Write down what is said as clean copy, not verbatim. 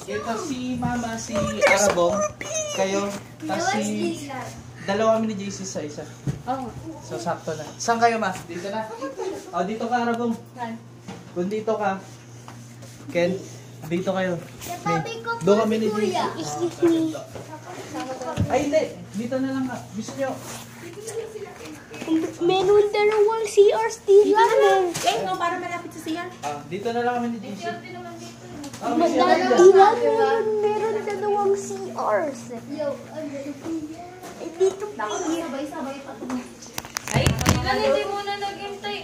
Ito si Mama, si Arabong, kayo, tapos si dalawa kami ni JC sa isa. So sakto na. Saan kayo, Ma? Dito na? O, dito ka, Arabong. Kung dito ka, Ken, dito kayo. Doon kami ni JC. Excuse me. Ay, hindi. Dito na lang ka. Gusto nyo? Meron dalawang CRs dito naman. Eh, para malapit sa CR. Dito na lang kami ni JC. Meron dalawang CRs. Dito pa. Sabay-sabay pa. Ay, hindi muna naghintay.